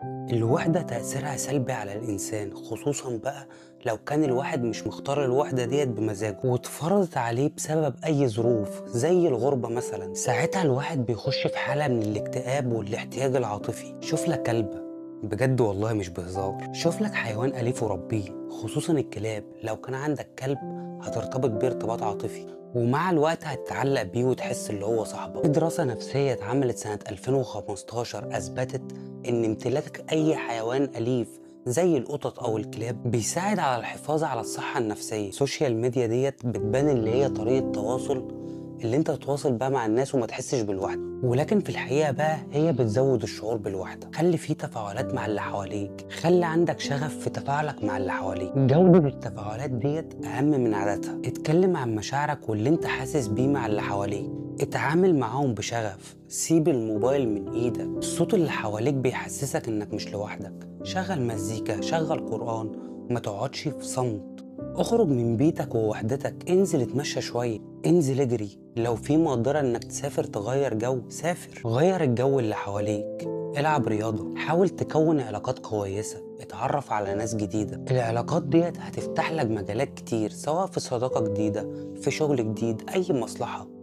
الوحدة تأثيرها سلبي على الإنسان، خصوصا بقى لو كان الواحد مش مختار الوحدة ديت بمزاجه واتفرضت عليه بسبب أي ظروف زي الغربة مثلا. ساعتها الواحد بيخش في حالة من الاكتئاب والاحتياج العاطفي. شوف لك كلبة، بجد والله مش بهزار، شوف لك حيوان أليف وربيه، خصوصا الكلاب. لو كان عندك كلب هترتبط بيه ارتباط عاطفي، ومع الوقت هتتعلق بيه وتحس اللي هو صاحبك. في دراسة نفسية اتعملت سنة 2015 أثبتت إن امتلاك أي حيوان أليف زي القطط أو الكلاب بيساعد على الحفاظ على الصحة النفسية. السوشيال ميديا ديت بتبان اللي هي طريقة تواصل، اللي انت تتواصل بقى مع الناس وما تحسش بالوحدة، ولكن في الحقيقة بقى هي بتزود الشعور بالوحدة. خلي فيه تفاعلات مع اللي حواليك، خلي عندك شغف في تفاعلك مع اللي حواليك. جودة التفاعلات ديت أهم من عادتها. اتكلم عن مشاعرك واللي انت حاسس بيه مع اللي حواليك، اتعامل معاهم بشغف، سيب الموبايل من ايدك. الصوت اللي حواليك بيحسسك انك مش لوحدك. شغل مزيكا، شغل قرآن، ما تقعدش في صمت. اخرج من بيتك ووحدتك، انزل اتمشى شوية، انزل اجري. لو في مقدرة انك تسافر تغير جو، سافر، غير الجو اللي حواليك. العب رياضة، حاول تكون علاقات كويسة، اتعرف على ناس جديدة. العلاقات ديت هتفتح لك مجالات كتير، سواء في صداقة جديدة، في شغل جديد، اي مصلحة.